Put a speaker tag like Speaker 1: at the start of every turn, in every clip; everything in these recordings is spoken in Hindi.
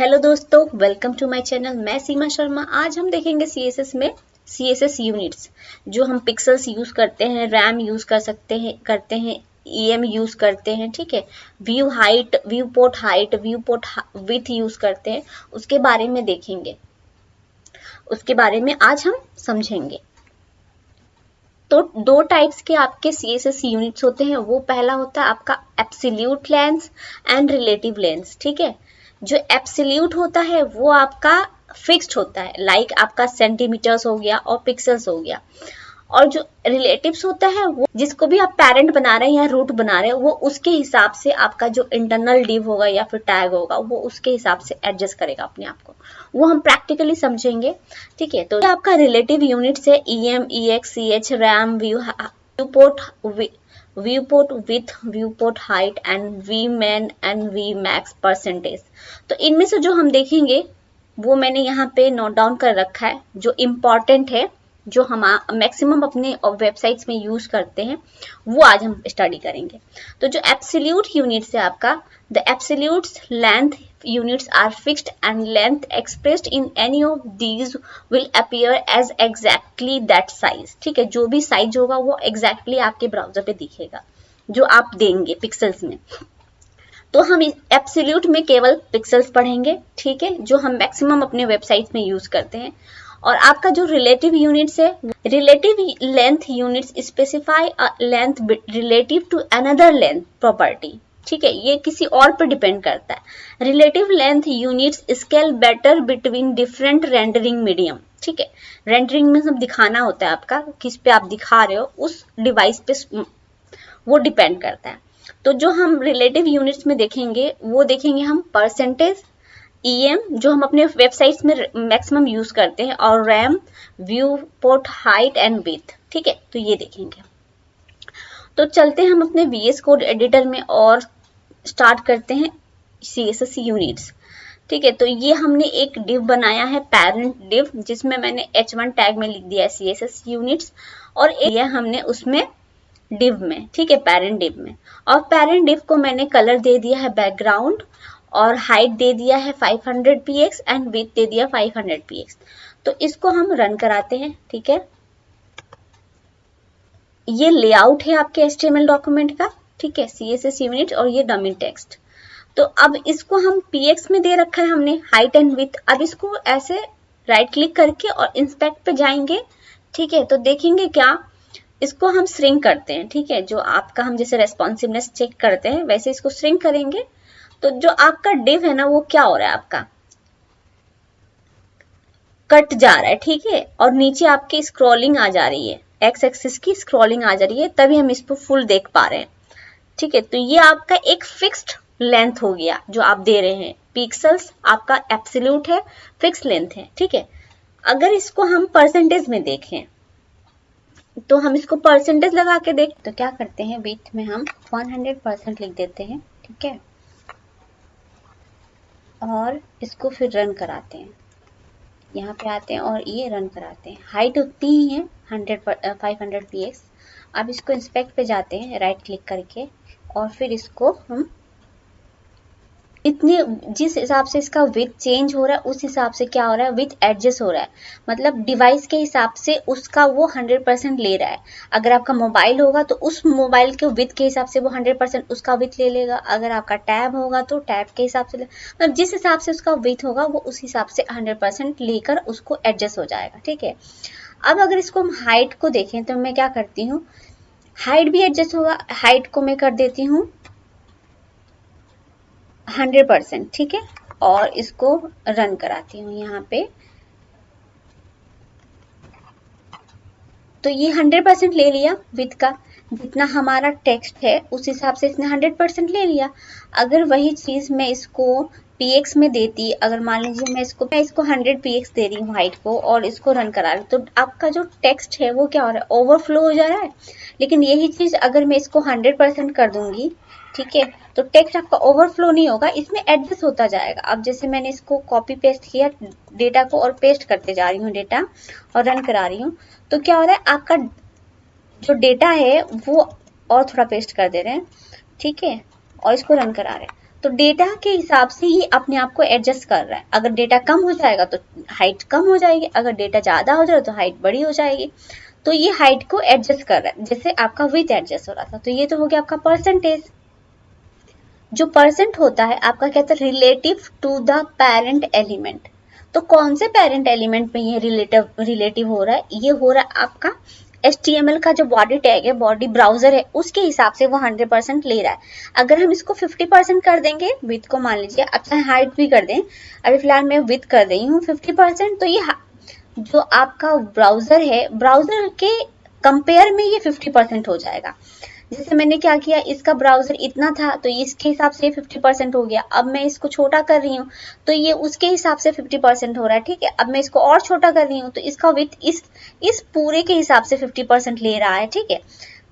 Speaker 1: हेलो दोस्तों, वेलकम टू माय चैनल। मैं सीमा शर्मा। आज हम देखेंगे सीएसएस में सीएसएस यूनिट्स, जो हम पिक्सेल्स यूज करते हैं, रैम यूज करते हैं, ईएम यूज करते हैं। ठीक है, view height, view port height, view port with use करते हैं, उसके बारे में देखेंगे। उसके बारे में आज हम समझेंगे। तो दो टाइप्स के आपके सीएसएस यूनिट्स होते हैं। वो पहला होता है आपका absolute length and relative length. ठीक है, जो एब्सोल्यूट होता है वो आपका फिक्स्ड होता है, लाइक आपका सेंटीमीटर्स हो गया और पिक्सल्स हो गया। और जो रिलेटिव्स होता है वो जिसको भी आप पेरेंट बना रहे हैं या रूट बना रहे हैं, वो उसके हिसाब से आपका जो इंटरनल डिव होगा या फिर टैग होगा वो उसके हिसाब से एडजस्ट करेगा अपने आप को। वो हम प्रैक्टिकली समझेंगे। ठीक है, तो आपका रिलेटिव यूनिट्स है EM, EX, CH, rem, viewport width, viewport height and V min and V max percentage. तो इनमें से जो हम देखेंगे वो मैंने यहाँ पे नोट डाउन कर रखा है, जो इम्पोर्टेंट है, जो हम मैक्सिमम अपने वेबसाइट्स में यूज करते हैं, वो आज हम स्टडी करेंगे। तो जो एब्सोल्यूट यूनिट्स है आपका, the absolute length units are fixed and length expressed in any of these will appear as exactly that size। ठीक है, जो भी साइज होगा वो exactly आपके ब्राउजर पे दिखेगा जो आप देंगे पिक्सल्स में। तो हम एब्सोल्यूट में केवल पिक्सल्स पढ़ेंगे। ठीक है, जो हम मैक्सिमम अपने वेबसाइट में यूज करते हैं। और आपका जो रिलेटिव यूनिट्स है, relative length units specify a length relative to another length property. ठीक है, ये किसी और पर डिपेंड करता है। Relative length units scale better between different rendering medium. ठीक है, रेंडरिंग में सब दिखाना होता है आपका, किस पे आप दिखा रहे हो उस डिवाइस पे वो डिपेंड करता है। तो जो हम रिलेटिव यूनिट्स में देखेंगे वो देखेंगे हम परसेंटेज, ईएम जो हम अपने वेबसाइट्स में मैक्सिमम यूज करते हैं, और RAM, viewport height and width. ठीक है, तो ये देखेंगे। तो चलते हैं हम अपने वीएस कोड एडिटर में और स्टार्ट करते हैं सीएसएस यूनिट्स। ठीक है, तो ये हमने एक डिव बनाया है, पेरेंट डिव, जिसमें मैंने h1 टैग में लिख दिया है सीएसएस यूनिट्स, और ये हमने उसमें डिव में, ठीक है, पेरेंट डिव में। और पेरेंट डिव को मैंने कलर दे दिया है बैकग्राउंड, और हाइट दे दिया है 500 px एंड विड्थ दे दिया 500 px। तो इसको हम रन कराते हैं। ठीक है, ये लेआउट है आपके HTML डॉक्यूमेंट का। ठीक है, CSS यूनिट और ये डमी टेक्स्ट। तो अब इसको हम px में दे रखा है हमने हाइट एंड विड्थ। अब इसको ऐसे राइट क्लिक करके और इंस्पेक्ट पे जाएंगे। ठीक है, तो देखेंगे क्या, इसको हम श्रिंक करते हैं। ठीक है, जो आपका हम जैसे रेस्पॉन्सिवनेस चेक करते हैं वैसे इसको श्रिंक करेंगे। तो जो आपका डिव है ना वो क्या हो रहा है, आपका कट जा रहा है। ठीक है, और नीचे आपकी स्क्रॉलिंग आ जा रही है, एक्स एक्सिस की स्क्रॉलिंग आ जा रही है, तभी हम इसको फुल देख पा रहे हैं। ठीक है, तो ये आपका एक फिक्स्ड लेंथ हो गया जो आप दे रहे हैं। पिक्सल्स आपका एब्सोल्यूट है, फिक्स लेंथ है। ठीक है, अगर इसको हम परसेंटेज में देखें तो हम इसको परसेंटेज लगा के देख, तो क्या करते हैं, विड्थ में हम 100% लिख देते हैं। ठीक है, और इसको फिर रन कराते हैं। यहाँ पे आते हैं और ये रन कराते हैं। हाइट उतनी ही है 500 px। अब इसको इंस्पेक्ट पे जाते हैं राइट क्लिक करके, और फिर इसको हम इतने, जिस हिसाब से इसका विड्थ चेंज हो रहा है उस हिसाब से क्या हो रहा है, विड्थ एडजस्ट हो रहा है। मतलब डिवाइस के हिसाब से उसका वो 100% ले रहा है। अगर आपका मोबाइल होगा तो उस मोबाइल के विड्थ के हिसाब से वो 100% उसका विड्थ ले लेगा। अगर आपका टैब होगा तो टैब के हिसाब से मतलब जिस हिसाब से उसका विड्थ होगा वो उस हिसाब से 100% लेकर उसको एडजस्ट हो जाएगा। ठीक है, अब अगर इसको हम हाइट को देखें तो मैं क्या करती हूँ, हाइट भी एडजस्ट होगा। हाइट को मैं कर देती हूँ 100%। ठीक है, और इसको रन कराती हूँ यहाँ पे। तो ये 100% ले लिया विड्थ का, जितना हमारा टेक्स्ट है उस हिसाब से इसने 100% ले लिया। अगर वही चीज मैं इसको px में देती, अगर मान लीजिए मैं इसको 100 px दे रही हूँ हाइट को और इसको रन करा रही, तो आपका जो टेक्स्ट है वो क्या हो रहा है, ओवरफ्लो हो जा रहा है। लेकिन यही चीज अगर मैं इसको 100% कर दूंगी, ठीक है, तो टेक्स्ट आपका ओवरफ्लो नहीं होगा, इसमें एडजस्ट होता जाएगा। अब जैसे मैंने इसको कॉपी पेस्ट किया डेटा को और पेस्ट करते जा रही हूँ डेटा और रन करा रही हूँ, तो क्या हो रहा है, आपका जो डेटा है वो और थोड़ा पेस्ट कर दे रहे हैं। ठीक है, और इसको रन करा रहे हैं, तो डेटा के हिसाब से ये अपने आप को एडजस्ट कर रहा है। अगर डेटा कम हो जाएगा तो हाइट कम हो जाएगी, अगर डेटा ज्यादा हो जाएगा तो हाइट बड़ी हो जाएगी। तो ये हाइट को एडजस्ट कर रहा है, जैसे आपका विथ एडजस्ट हो रहा था। तो ये तो हो गया आपका परसेंटेज। जो परसेंट होता है आपका कहता है relative to the parent element. तो कौन से पेरेंट एलिमेंट में ये रिलेटिव हो रहा है? ये हो रहा है आपका HTML का जो बॉडी टैग है, बॉडी ब्राउजर है, उसके हिसाब से वो 100% ले रहा है। अगर हम इसको 50% कर देंगे विथ को, मान लीजिए अब चाहे हाइट भी कर दें, अभी फिलहाल मैं विथ कर रही हूँ 50%, तो ये जो आपका ब्राउजर है, ब्राउजर के कंपेयर में ये 50% हो जाएगा। जैसे मैंने क्या किया, इसका ब्राउजर इतना था तो इसके हिसाब से 50% हो गया। अब मैं इसको छोटा कर रही हूँ तो ये उसके हिसाब से 50% हो रहा है, ठीक है। अब मैं इसको और छोटा कर रही हूँ तो इसका विथ इस पूरे के हिसाब से 50% ले रहा है, ठीक है।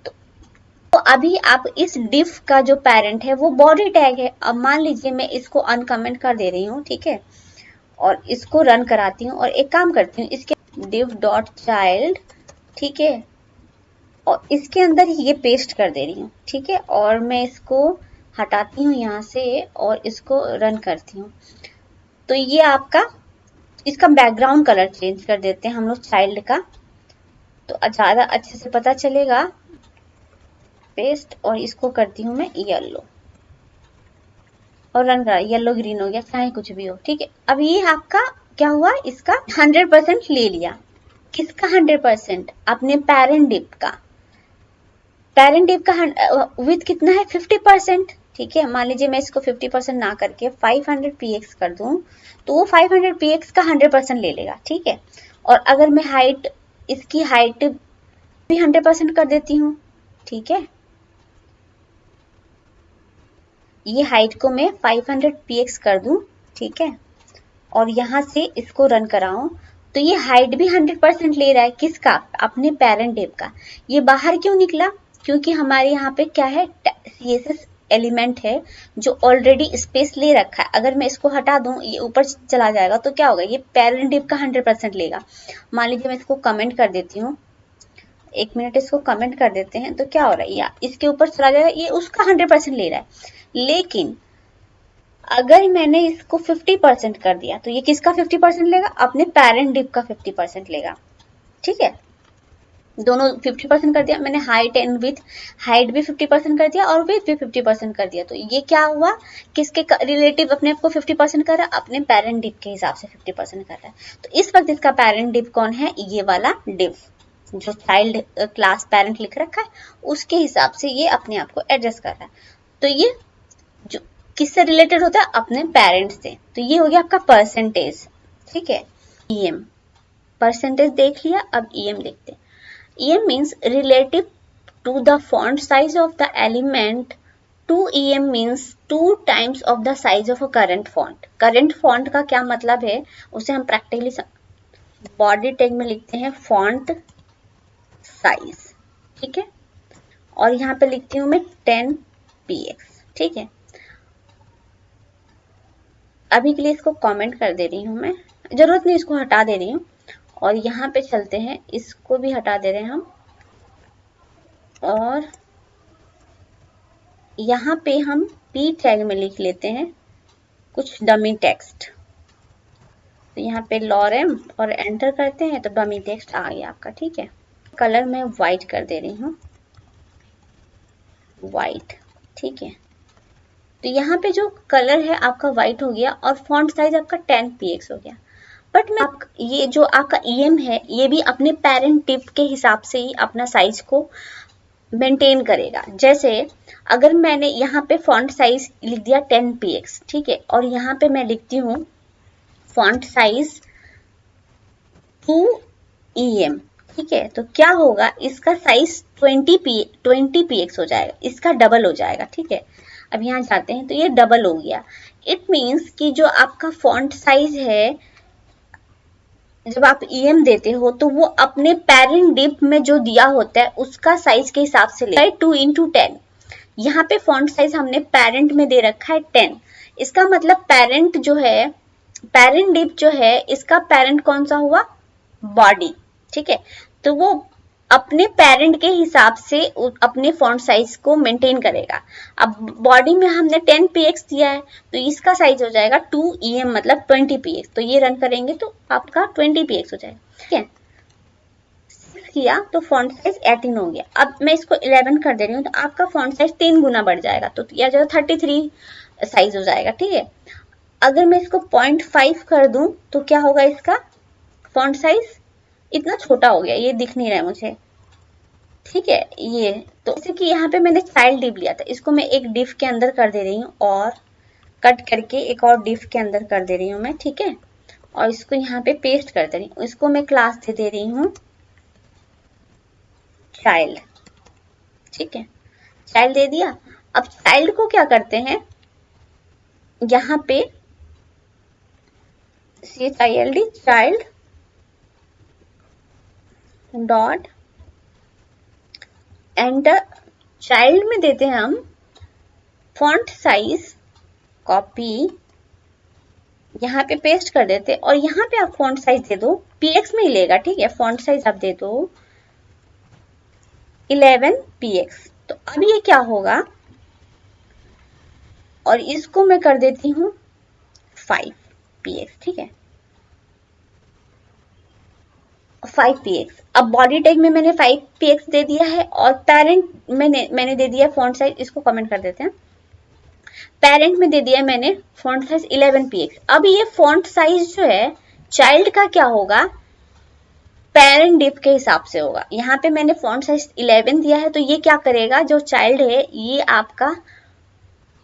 Speaker 1: तो अभी आप इस डिफ का जो पेरेंट है वो बॉडी टैग है। अब मान लीजिए मैं इसको अनकमेंट कर दे रही हूँ, ठीक है, और इसको रन कराती हूँ और एक काम करती हूँ, इसके div डॉट चाइल्ड, ठीक है, और इसके अंदर ये पेस्ट कर दे रही हूँ, ठीक है, और मैं इसको हटाती हूँ यहाँ से और इसको रन करती हूँ। तो ये आपका, इसका बैकग्राउंड कलर चेंज कर देते हैं हम लोग चाइल्ड का, तो ज्यादा अच्छे से पता चलेगा। पेस्ट, और इसको करती हूँ मैं येलो और रन करा, येलो ग्रीन हो गया, चाहे कुछ भी हो, ठीक है। अब ये आपका क्या हुआ, इसका 100% ले लिया। किसका 100%? अपने पेरेंट डिव का। पेरेंट डिव का विथ कितना है, 50%, ठीक है। मान लीजिए मैं इसको 50% ना करके 500 px कर दूं तो वो 500 px का 100% ले लेगा, ठीक है। और अगर मैं हाइट, इसकी हाइट भी 100% कर देती हूँ, ठीक है, ये हाइट को मैं 500 px कर दूं, ठीक है, और यहां से इसको रन कराऊं तो ये हाइट भी 100% ले रहा है। किसका? अपने पेरेंट डिव का। ये बाहर क्यों निकला? क्योंकि हमारे यहाँ पे क्या है, CSS एलिमेंट है जो ऑलरेडी स्पेस ले रखा है। अगर मैं इसको हटा दूं, ये ऊपर चला जाएगा तो क्या होगा, ये पेरेंट डिव का 100% लेगा। मान लीजिए मैं इसको कमेंट कर देती हूँ, 1 मिनट इसको कमेंट कर देते हैं, तो क्या हो रहा है, या इसके ऊपर चला जाएगा, ये उसका 100% ले रहा है। लेकिन अगर मैंने इसको 50% कर दिया तो ये किसका 50% लेगा? अपने पेरेंट डिव का 50% लेगा, ठीक है। दोनों 50% कर दिया मैंने, हाइट एंड विथ, हाइट भी 50% कर दिया और विथ भी 50% कर दिया। तो ये क्या हुआ, किसके रिलेटिव अपने आप को 50% कर रहा है? अपने पेरेंट डिव के हिसाब से 50% कर रहा है। तो इस वक्त इसका पेरेंट डिव कौन है? ये वाला डिव जो चाइल्ड क्लास पेरेंट लिख रखा है, उसके हिसाब से ये अपने आप को एडजस्ट कर रहा है। तो ये जो किससे रिलेटेड होता है? अपने पेरेंट्स से। तो ये हो गया आपका परसेंटेज, ठीक है। EM परसेंटेज देख लिया, अब EM देखते हैं। EM means relative to the font size of the element. 2EM means 2 times of the size of a current font. current font का क्या मतलब है उसे हम प्रैक्टिकली बॉडी टैग में लिखते हैं फॉन्ट साइज, ठीक है, और यहाँ पे लिखती हूँ मैं 10px, ठीक है। अभी के लिए इसको कमेंट कर दे रही हूँ मैं, जरूरत नहीं, इसको हटा दे रही हूँ। और यहाँ पे चलते हैं, इसको भी हटा दे रहे हैं हम, और यहाँ पे हम P टैग में लिख लेते हैं कुछ डमी टेक्स्ट। तो यहाँ पे लॉरेम और एंटर करते हैं तो डमी टेक्स्ट आ गया आपका, ठीक है। कलर मैं व्हाइट कर दे रही हूँ, व्हाइट, ठीक है। तो यहाँ पे जो कलर है आपका व्हाइट हो गया और फॉन्ट साइज आपका 10px हो गया। बट मैं ये जो आपका EM है ये भी अपने पेरेंट डिव के हिसाब से ही अपना साइज को मेंटेन करेगा। जैसे अगर मैंने यहाँ पे फॉन्ट साइज लिख दिया 10px, ठीक है, और यहाँ पे मैं लिखती हूँ फॉन्ट साइज 2EM, ठीक है, तो क्या होगा, इसका साइज 20px हो जाएगा, इसका डबल हो जाएगा, ठीक है। अब यहाँ जाते हैं तो ये डबल हो गया। इट मीन्स कि जो आपका फॉन्ट साइज है, जब आप EM देते हो तो वो अपने पेरेंट डिव में जो दिया होता है उसका साइज के हिसाब से लेता है 2x10। यहाँ पे फॉन्ट साइज हमने पेरेंट में दे रखा है 10। इसका मतलब पेरेंट जो है, पेरेंट डिव जो है, इसका पेरेंट कौन सा हुआ? बॉडी, ठीक है। तो वो अपने पेरेंट के हिसाब से अपने फॉन्ट साइज को मेंटेन करेगा। अब बॉडी में हमने 10 px दिया है तो इसका साइज हो जाएगा 2em मतलब 20 px। तो ये रन करेंगे तो आपका 20 px हो जाएगा, ठीक है। किया तो फॉन्ट साइज 18 हो गया। अब मैं इसको 11 कर दे रही हूँ तो आपका फॉन्ट साइज 3 गुना बढ़ जाएगा, तो यह जो 33 साइज हो जाएगा, ठीक है। अगर मैं इसको 0.5 कर दूं तो क्या होगा, इसका फॉन्ट साइज इतना छोटा हो गया, ये दिख नहीं रहा है मुझे, ठीक है। ये तो जैसे कि यहाँ पे मैंने चाइल्ड डिव लिया था, इसको मैं एक डिव के अंदर कर दे रही हूँ और कट करके एक और डिव के अंदर कर दे रही हूँ मैं, ठीक है। और इसको यहाँ पे पेस्ट कर दे रही हूँ। इसको मैं क्लास दे रही हूँ चाइल्ड, ठीक है। चाइल्ड दे दिया। अब चाइल्ड को क्या करते हैं, यहाँ पे चाइल्ड डॉट एंटर चाइल्ड में देते हैं हम फॉन्ट साइज, कॉपी यहाँ पे पेस्ट कर देते और यहाँ पे आप फॉन्ट साइज दे दो, px में ही लेगा, ठीक है। फॉन्ट साइज आप दे दो 11 px। तो अब ये क्या होगा, और इसको मैं कर देती हूँ 5 px, ठीक है, 5 px। अब बॉडी टैग में मैंने 5 px दे दिया है और पेरेंट मैंने दे दिया फॉन्ट साइज, इसको कमेंट कर देते हैं। पेरेंट में दे दिया मैंने फॉन्ट साइज 11 px। अब ये फॉन्ट साइज जो है चाइल्ड का क्या होगा, पेरेंट डिव के हिसाब से होगा। यहाँ पे मैंने फॉन्ट साइज 11 दिया है तो ये क्या करेगा, जो चाइल्ड है ये आपका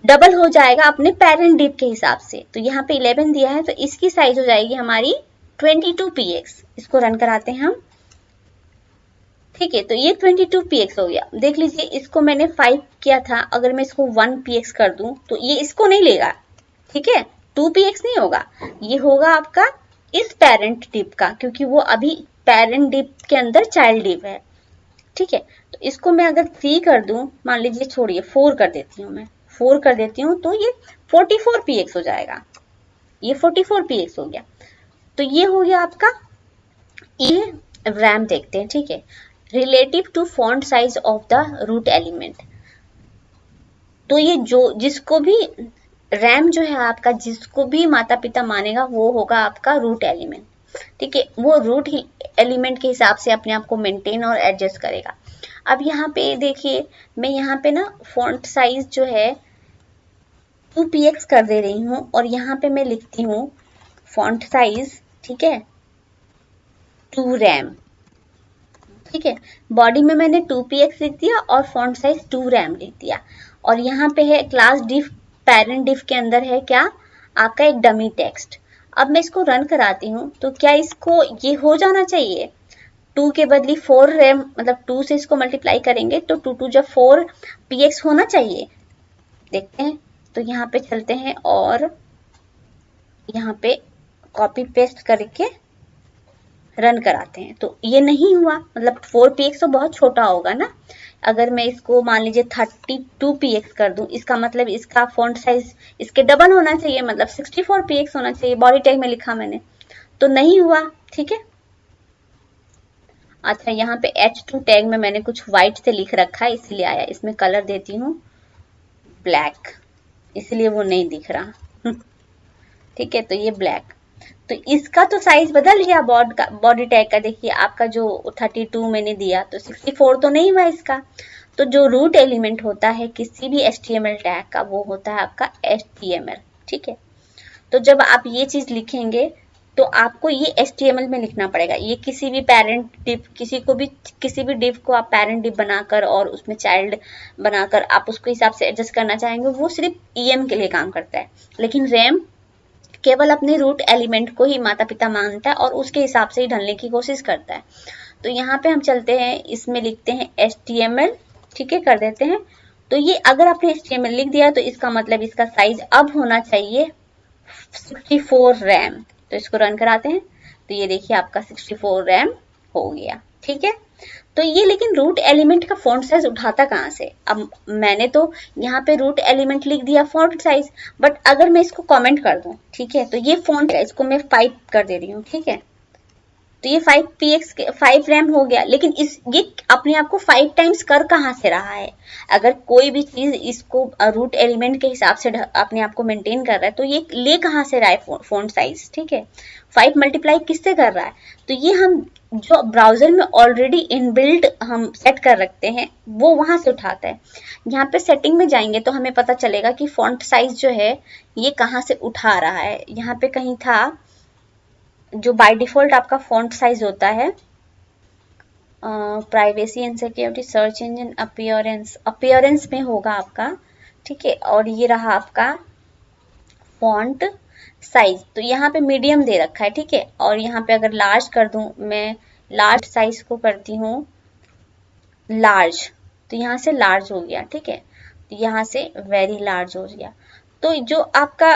Speaker 1: डबल हो जाएगा अपने पेरेंट डिव के हिसाब से। तो यहाँ पे 11 दिया है तो इसकी साइज हो जाएगी हमारी 22 px। इसको रन कराते हैं हम, ठीक है। तो ये 22 px हो गया। देख लीजिए, इसको मैंने 5 किया था, अगर मैं इसको 1 px कर दूं तो ये इसको नहीं लेगा, ठीक है। 2 px नहीं होगा, ये होगा आपका इस पेरेंट डिव का, क्योंकि वो अभी पेरेंट डिव के अंदर चाइल्ड डिव है, ठीक है। तो इसको मैं अगर 3 कर दूं, मान लीजिए, छोड़िए 4 कर देती हूँ मैं, 4 कर देती हूँ तो ये 44 px हो जाएगा। ये 44 px हो गया। तो ये हो गया आपका, ये रैम देखते हैं, ठीक है, relative to font size of the root element. तो ये जो जिसको भी रैम जो है आपका, जिसको भी माता पिता मानेगा वो होगा आपका रूट एलिमेंट, ठीक है। वो रूट एलिमेंट के हिसाब से अपने आप को मेंटेन और एडजस्ट करेगा। अब यहाँ पे देखिए, मैं यहाँ पे ना फॉन्ट साइज जो है 2 px कर दे रही हूँ और यहाँ पे मैं लिखती हूँ फॉन्ट साइज, ठीक है, 2 रैम, ठीक है। बॉडी में मैंने 2 px लिख दिया और फॉन्ट साइज 2 रैम लिख दिया। और यहाँ पे है क्लास डिव, पेरेंट डिव के अंदर है क्या, आपका एक डमी टेक्स्ट। अब मैं इसको रन कराती हूँ तो क्या इसको ये हो जाना चाहिए, 2 के बदले 4 रैम, मतलब 2 से इसको मल्टीप्लाई करेंगे तो 2 2 जब 4 px होना चाहिए। देखते हैं, तो यहाँ पे चलते हैं और यहाँ पे कॉपी पेस्ट करके रन कराते हैं। तो ये नहीं हुआ, मतलब 4 px तो बहुत छोटा होगा ना। अगर मैं इसको मान लीजिए 32 px कर दूं, इसका मतलब इसका फॉन्ट साइज इसके डबल होना चाहिए, मतलब 64 px होना चाहिए। बॉडी टैग में लिखा मैंने, तो नहीं हुआ, ठीक है। अच्छा, यहाँ पे H2 टैग में मैंने कुछ व्हाइट से लिख रखा है इसलिए आया। इसमें कलर देती हूँ ब्लैक, इसलिए वो नहीं दिख रहा, ठीक है। तो ये ब्लैक, तो इसका तो साइज बदल गया बॉडी टैग का। देखिए आपका जो 32 मैंने दिया तो 64 तो नहीं हुआ इसका। तो जो रूट एलिमेंट होता है किसी भी HTML टैग का वो होता है आपका HTML, ठीक है। तो जब आप ये चीज लिखेंगे तो आपको ये HTML में लिखना पड़ेगा। ये किसी भी पेरेंट डिव, किसी भी डिव को आप पेरेंट डिव बनाकर और उसमें चाइल्ड बनाकर आप उसको हिसाब से एडजस्ट करना चाहेंगे, वो सिर्फ EM के लिए काम करता है। लेकिन रैम केवल अपने रूट एलिमेंट को ही माता पिता मानता है और उसके हिसाब से ही ढलने की कोशिश करता है। तो यहाँ पे हम चलते हैं, इसमें लिखते हैं HTML, ठीक है, कर देते हैं। तो ये अगर आपने HTML लिख दिया तो इसका मतलब इसका साइज अब होना चाहिए 64 रैम। तो इसको रन कराते हैं तो ये देखिए आपका 64 रैम हो गया, ठीक है। तो ये लेकिन रूट एलिमेंट का फॉन्ट साइज उठाता कहाँ से? अब मैंने तो यहाँ पे रूट एलिमेंट लिख दिया फॉन्ट साइज, बट अगर मैं इसको कमेंट कर दूं, ठीक है, तो ये फॉन्ट है, इसको मैं 5 कर दे रही हूँ, ठीक है। तो ये 5 रैम हो गया, लेकिन ये अपने आप को 5 टाइम्स कर कहाँ से रहा है? अगर कोई भी चीज इसको रूट एलिमेंट के हिसाब से अपने आप को मेंटेन कर रहा है, तो ये ले कहाँ से रहा है फॉन्ट साइज, ठीक है? 5 मल्टीप्लाई किससे कर रहा है? तो ये हम जो ब्राउजर में ऑलरेडी इनबिल्ट हम सेट कर रखते हैं वो वहां से उठाता है। यहाँ पे सेटिंग में जाएंगे तो हमें पता चलेगा कि फॉन्ट साइज जो है ये कहाँ से उठा रहा है। यहाँ पे कहीं था जो बाय डिफॉल्ट आपका फॉन्ट साइज होता है, privacy and security, search engine, appearance में होगा आपका, ठीक है? और ये रहा आपका फॉन्ट साइज। तो यहाँ पे मीडियम दे रखा है, ठीक है? और यहाँ पे अगर लार्ज कर दूं, मैं लार्ज साइज को करती हूँ लार्ज, तो यहाँ से लार्ज हो गया, ठीक है? तो यहाँ से वेरी लार्ज हो गया। तो जो आपका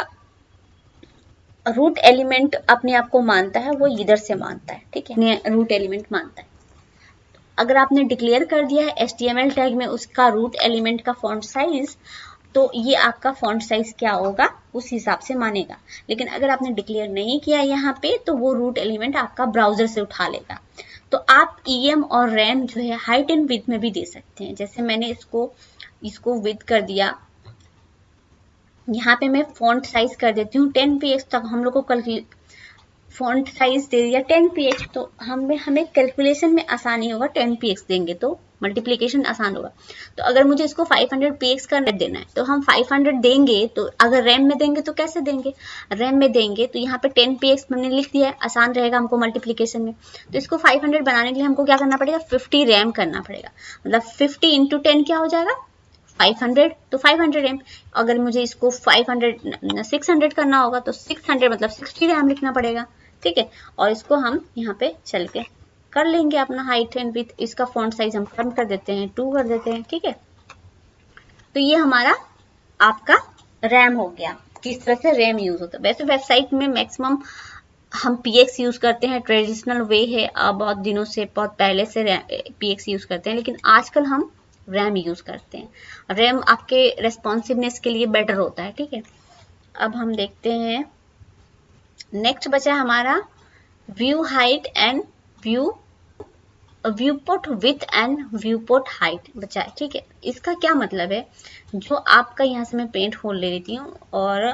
Speaker 1: रूट एलिमेंट अपने आप को मानता है वो इधर से मानता है, ठीक है? रूट एलिमेंट मानता है। अगर आपने डिक्लेयर कर दिया है HTML टैग में उसका रूट एलिमेंट का फॉन्ट साइज, तो ये आपका फॉन्ट साइज क्या होगा उस हिसाब से मानेगा। लेकिन अगर आपने डिक्लेयर नहीं किया यहाँ पे, तो वो रूट एलिमेंट आपका ब्राउजर से उठा लेगा। तो आप EM और रैम जो है हाइट एंड विड्थ में भी दे सकते हैं। जैसे मैंने इसको विड्थ कर दिया, यहाँ पे मैं फॉन्ट साइज कर देती हूँ 10 px तक। हम लोग को फॉन्ट साइज दे दिया 10 px, तो हमें कैलकुलेशन में आसानी होगा। 10 px देंगे तो मल्टीप्लिकेशन आसान होगा। तो अगर मुझे इसको 500 px का नेट देना है तो हम 500 देंगे। तो अगर रैम में देंगे तो कैसे देंगे? रैम में देंगे तो यहाँ पे 10 px मैंने लिख दिया है, आसान रहेगा हमको मल्टीप्लिकेशन में। तो इसको 500 बनाने के लिए हमको क्या करना पड़ेगा? 50 रैम करना पड़ेगा। मतलब 50 इंटू 10 क्या हो जाएगा? 500, तो 500 रैम। अगर मुझे इसको 600 करना होगा तो 600 मतलब 60 रैम लिखना पड़ेगा, ठीक है? और इसको हम यहाँ पे चल के कर लेंगे अपना हाइट एंड विड्थ। इसका फॉन्ट साइज हम कम कर देते हैं, 2 कर देते हैं, ठीक है? तो ये हमारा आपका रैम हो गया। किस तरह से रैम यूज होता है? वैसे वेबसाइट में मैक्सिमम हम px यूज करते हैं, ट्रेडिशनल वे है, बहुत दिनों से, बहुत पहले से px यूज करते हैं, लेकिन आजकल हम रैम यूज करते हैं। रैम आपके रेस्पॉन्सिवनेस के लिए बेटर होता है, ठीक है? अब हम देखते हैं, नेक्स्ट बचा हमारा view height and view port with and view port height बचा है, ठीक है? इसका क्या मतलब है? जो आपका यहाँ से मैं पेंट होल ले लेती हूँ, और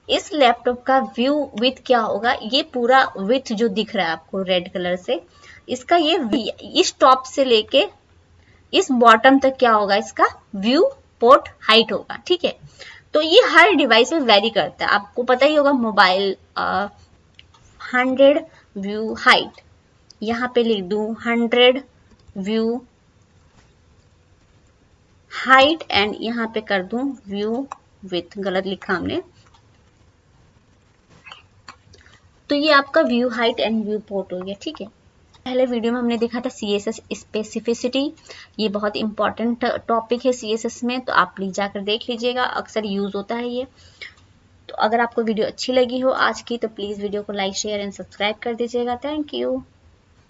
Speaker 1: इस लैपटॉप का व्यू विथ क्या होगा? ये पूरा विथ जो दिख रहा है आपको रेड कलर से, इसका ये इस टॉप से लेके इस बॉटम तक क्या होगा? इसका व्यू पोर्ट हाइट होगा, ठीक है? तो ये हर डिवाइस में वेरी करता है, आपको पता ही होगा। मोबाइल 100 व्यू हाइट, यहाँ पे लिख दूं 100 व्यू हाइट एंड यहाँ पे कर दूं व्यू विथ, गलत लिखा हमने। तो ये आपका view height and view port हो गया, ठीक है? पहले वीडियो में हमने देखा था CSS स्पेसिफिसिटी, ये बहुत इंपॉर्टेंट टॉपिक है CSS में, तो आप प्लीज जाकर देख लीजिएगा, अक्सर यूज होता है ये। तो अगर आपको वीडियो अच्छी लगी हो आज की, तो प्लीज वीडियो को लाइक, शेयर एंड सब्सक्राइब कर दीजिएगा। Thank you.